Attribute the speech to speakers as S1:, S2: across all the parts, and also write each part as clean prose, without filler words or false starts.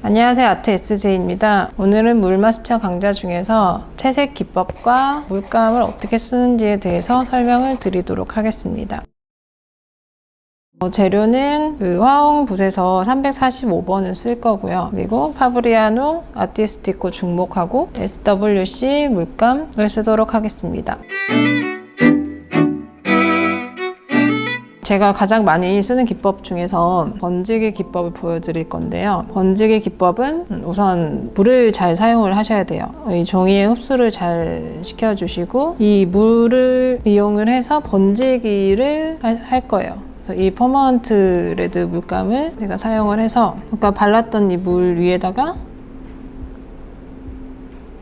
S1: 안녕하세요, 아트 SJ입니다. 오늘은 물마스터 강좌 중에서 채색 기법과 물감을 어떻게 쓰는지에 대해서 설명을 드리도록 하겠습니다. 재료는 화홍붓에서 345번을 쓸 거고요. 그리고 파브리아노 아티스티코 중목하고 SWC 물감을 쓰도록 하겠습니다. 제가 가장 많이 쓰는 기법 중에서 번지기 기법을 보여드릴 건데요. 번지기 기법은 우선 물을 잘 사용을 하셔야 돼요. 이 종이에 흡수를 잘 시켜주시고 이 물을 이용을 해서 번지기를 할 거예요. 그래서 이 퍼머넌트 레드 물감을 제가 사용을 해서 아까 발랐던 이 물 위에다가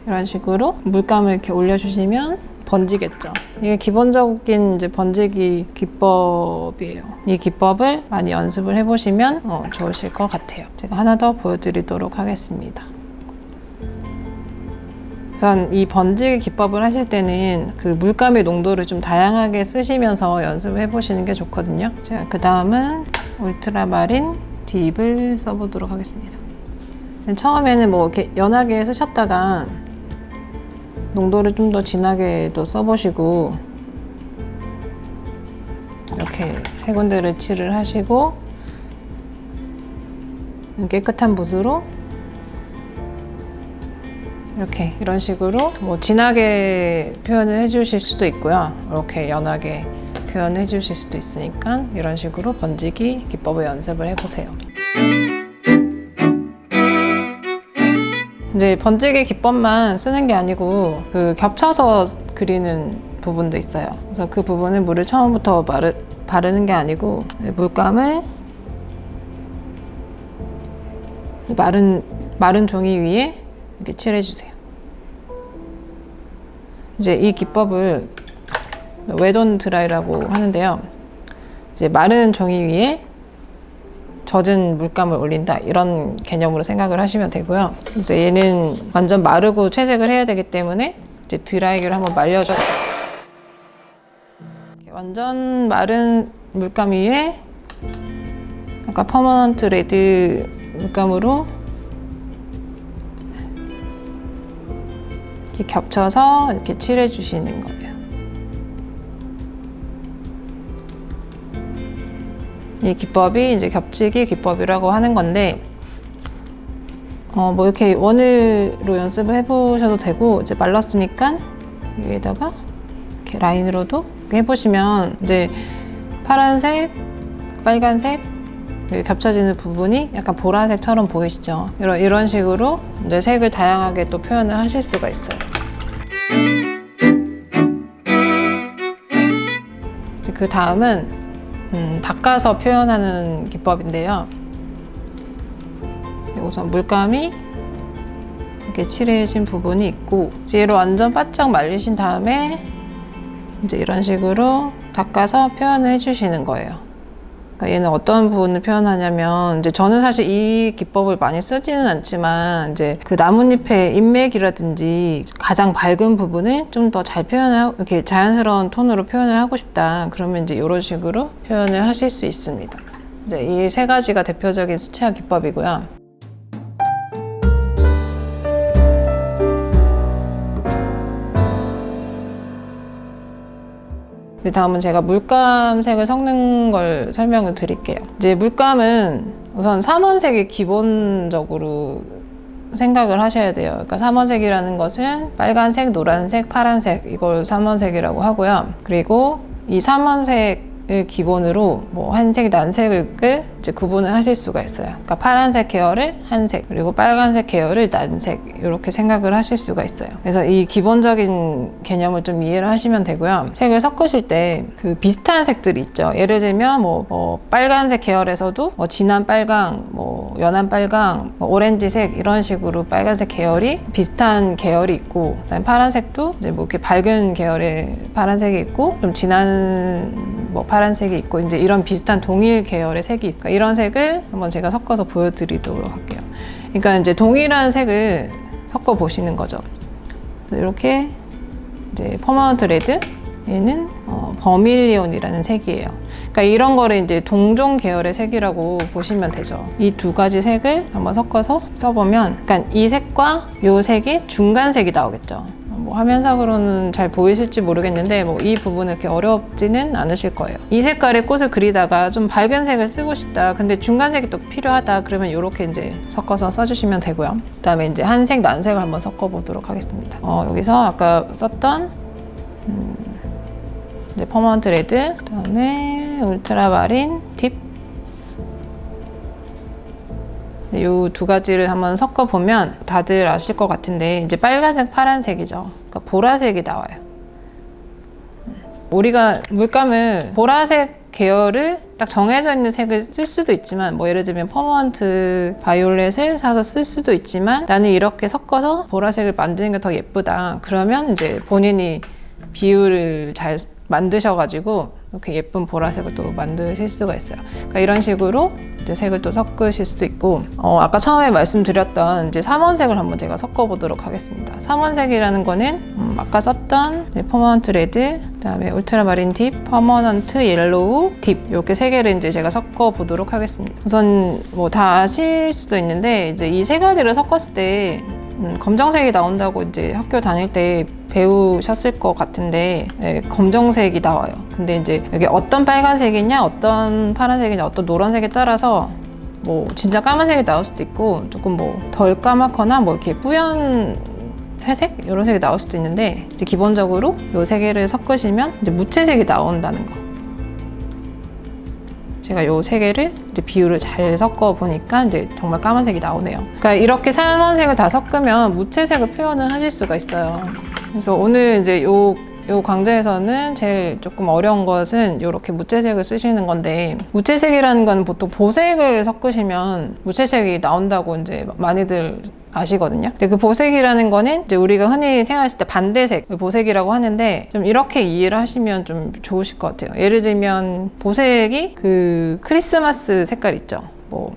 S1: 이런 식으로 물감을 이렇게 올려주시면 번지겠죠. 이게 기본적인 이제 번지기 기법이에요. 이 기법을 많이 연습을 해보시면 좋으실 것 같아요. 제가 하나 더 보여드리도록 하겠습니다. 우선 이 번지기 기법을 하실 때는 그 물감의 농도를 좀 다양하게 쓰시면서 연습을 해보시는 게 좋거든요. 제가 그 다음은 울트라마린 딥을 써보도록 하겠습니다. 처음에는 뭐 이렇게 연하게 쓰셨다가 농도를 좀 더 진하게도 써보시고 이렇게 세 군데를 칠을 하시고 깨끗한 붓으로 이렇게 이런 식으로 뭐 진하게 표현을 해주실 수도 있고요. 이렇게 연하게 표현해 주실 수도 있으니까 이런 식으로 번지기 기법을 연습을 해보세요. 이제 번지기 기법만 쓰는 게 아니고 겹쳐서 그리는 부분도 있어요. 그래서 그 부분은 물을 처음부터 바르는 게 아니고 물감을 마른 종이 위에 이렇게 칠해주세요. 이제 이 기법을 웨돈 드라이라고 하는데요. 이제 마른 종이 위에 젖은 물감을 올린다 이런 개념으로 생각을 하시면 되고요. 이제 얘는 완전 마르고 채색을 해야 되기 때문에 이제 드라이기를 한번 말려줘. 완전 마른 물감 위에 아까 퍼머넌트 레드 물감으로 이렇게 겹쳐서 이렇게 칠해 주시는 거예요. 이 기법이 이제 겹치기 기법이라고 하는 건데, 뭐 이렇게 원으로 연습을 해보셔도 되고, 이제 말랐으니까 위에다가 이렇게 라인으로도 해보시면 이제 파란색, 빨간색 겹쳐지는 부분이 약간 보라색처럼 보이시죠? 이런 식으로 이제 색을 다양하게 또 표현을 하실 수가 있어요. 그 다음은 닦아서 표현하는 기법인데요. 우선 물감이 이렇게 칠해진 부분이 있고 얘를 완전 바짝 말리신 다음에 이제 이런 식으로 닦아서 표현을 해주시는 거예요. 그러니까 얘는 어떤 부분을 표현하냐면 이제 저는 사실 이 기법을 많이 쓰지는 않지만 이제 그 나뭇잎의 인맥이라든지 가장 밝은 부분을 좀 더 잘 표현을 이렇게 자연스러운 톤으로 표현을 하고 싶다. 그러면 이제 이런 식으로 표현을 하실 수 있습니다. 이제 이 세 가지가 대표적인 수채화 기법이고요. 다음은 제가 물감색을 섞는 걸 설명을 드릴게요. 이제 물감은 우선 삼원색이 기본적으로 생각을 하셔야 돼요. 그러니까 삼원색이라는 것은 빨간색, 노란색, 파란색 이걸 삼원색이라고 하고요. 그리고 이 삼원색을 기본으로 뭐 한색, 난색을 이제 구분을 하실 수가 있어요. 그러니까 파란색 계열을 한색, 그리고 빨간색 계열을 난색 이렇게 생각을 하실 수가 있어요. 그래서 이 기본적인 개념을 좀 이해를 하시면 되고요. 색을 섞으실 때 그 비슷한 색들이 있죠. 예를 들면 뭐 빨간색 계열에서도 뭐 진한 빨강, 뭐 연한 빨강, 뭐 오렌지색 이런 식으로 빨간색 계열이 비슷한 계열이 있고, 그다음에 파란색도 이제 뭐 이렇게 밝은 계열의 파란색이 있고 좀 진한 뭐 파란색이 있고 이제 이런 비슷한 동일 계열의 색이 있어요. 이런 색을 한번 제가 섞어서 보여드리도록 할게요. 그러니까 이제 동일한 색을 섞어 보시는 거죠. 이렇게 이제 퍼머넌트 레드 얘는 버밀리온이라는 색이에요. 그러니까 이런 거를 이제 동종 계열의 색이라고 보시면 되죠. 이 두 가지 색을 한번 섞어서 써보면, 그러니까 이 색과 이 색이 중간색이 나오겠죠. 뭐 화면상으로는 잘 보이실지 모르겠는데 뭐 이 부분은 이렇게 어렵지는 않으실 거예요. 이 색깔의 꽃을 그리다가 좀 밝은 색을 쓰고 싶다. 근데 중간색이 또 필요하다. 그러면 이렇게 이제 섞어서 써주시면 되고요. 그다음에 이제 한색, 난색을 한번 섞어보도록 하겠습니다. 여기서 아까 썼던 퍼먼트 레드, 그다음에 울트라마린 딥. 이 두 가지를 한번 섞어보면 다들 아실 것 같은데 이제 빨간색, 파란색이죠. 그러니까 보라색이 나와요. 우리가 물감을 보라색 계열을 딱 정해져 있는 색을 쓸 수도 있지만, 뭐 예를 들면 퍼먼트 바이올렛을 사서 쓸 수도 있지만, 나는 이렇게 섞어서 보라색을 만드는 게 더 예쁘다. 그러면 이제 본인이 비율을 잘 만드셔가지고 이렇게 예쁜 보라색을 또 만드실 수가 있어요. 그러니까 이런 식으로 이제 색을 또 섞으실 수도 있고, 아까 처음에 말씀드렸던 이제 삼원색을 한번 제가 섞어보도록 하겠습니다. 삼원색이라는 거는 아까 썼던 퍼머넌트 레드, 그다음에 울트라마린 딥, 퍼머넌트 옐로우 딥, 이렇게 세 개를 이제 제가 섞어보도록 하겠습니다. 우선 뭐 다 아실 수도 있는데 이제 이 세 가지를 섞었을 때 검정색이 나온다고 이제 학교 다닐 때 배우셨을 것 같은데, 네, 검정색이 나와요. 근데 이제 여기 어떤 빨간색이냐, 어떤 파란색이냐, 어떤 노란색에 따라서 뭐 진짜 까만색이 나올 수도 있고, 조금 뭐 덜 까맣거나 뭐 이렇게 뿌연 회색 이런 색이 나올 수도 있는데, 이제 기본적으로 이 세 개를 섞으시면 이제 무채색이 나온다는 거. 제가 이 세 개를 이제 비율을 잘 섞어 보니까 이제 정말 까만색이 나오네요. 그러니까 이렇게 삼원색을 다 섞으면 무채색을 표현을 하실 수가 있어요. 그래서 오늘 이제 요 강좌에서는 제일 조금 어려운 것은 이렇게 무채색을 쓰시는 건데, 무채색이라는 건 보통 보색을 섞으시면 무채색이 나온다고 이제 많이들 아시거든요. 근데 그 보색이라는 거는 이제 우리가 흔히 생각했을 때 반대색, 보색이라고 하는데, 좀 이렇게 이해를 하시면 좀 좋으실 것 같아요. 예를 들면 보색이 그 크리스마스 색깔 있죠. 뭐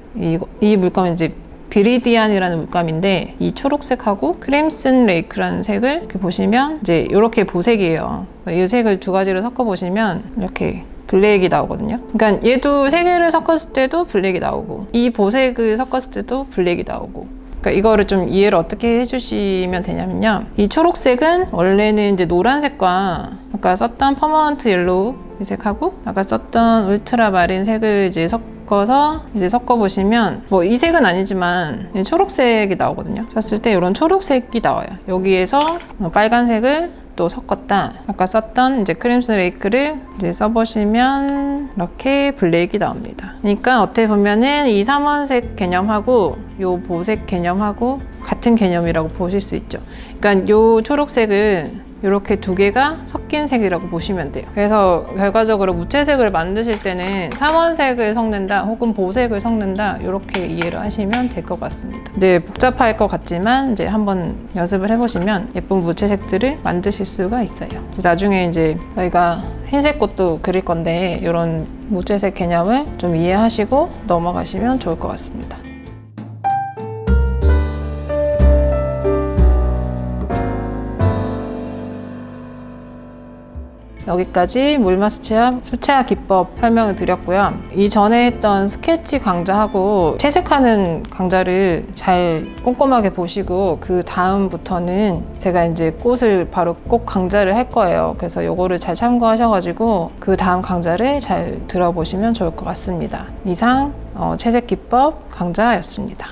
S1: 이 물감은 이제 비리디안이라는 물감인데, 이 초록색하고 크림슨 레이크라는 색을 이렇게 보시면 이제 이렇게 보색이에요. 이 색을 두 가지를 섞어 보시면 이렇게 블랙이 나오거든요. 그러니까 얘도 세 개를 섞었을 때도 블랙이 나오고, 이 보색을 섞었을 때도 블랙이 나오고. 그러니까 이거를 좀 이해를 어떻게 해주시면 되냐면요. 이 초록색은 원래는 이제 노란색과 아까 썼던 퍼머넌트 옐로우 이 색하고 아까 썼던 울트라마린 색을 이제 섞어서 이제 섞어보시면, 뭐 이 색은 아니지만 초록색이 나오거든요. 썼을 때 이런 초록색이 나와요. 여기에서 빨간색을 또 섞었다. 아까 썼던 이제 크림슨 레이크를 이제 써보시면 이렇게 블랙이 나옵니다. 그러니까 어떻게 보면은 이 삼원색 개념하고 요 보색 개념하고 같은 개념이라고 보실 수 있죠. 그러니까 요 초록색을 이렇게 두 개가 섞인 색이라고 보시면 돼요. 그래서 결과적으로 무채색을 만드실 때는 삼원색을 섞는다 혹은 보색을 섞는다, 이렇게 이해를 하시면 될 것 같습니다. 네, 복잡할 것 같지만 이제 한번 연습을 해보시면 예쁜 무채색들을 만드실 수가 있어요. 나중에 이제 저희가 흰색 꽃도 그릴 건데 이런 무채색 개념을 좀 이해하시고 넘어가시면 좋을 것 같습니다. 여기까지 물맛 수채화 기법 설명을 드렸고요. 이전에 했던 스케치 강좌하고 채색하는 강좌를 잘 꼼꼼하게 보시고, 그 다음부터는 제가 이제 꽃을 바로 꼭 강좌를 할 거예요. 그래서 요거를 잘 참고하셔가지고 그 다음 강좌를 잘 들어보시면 좋을 것 같습니다. 이상 채색 기법 강좌였습니다.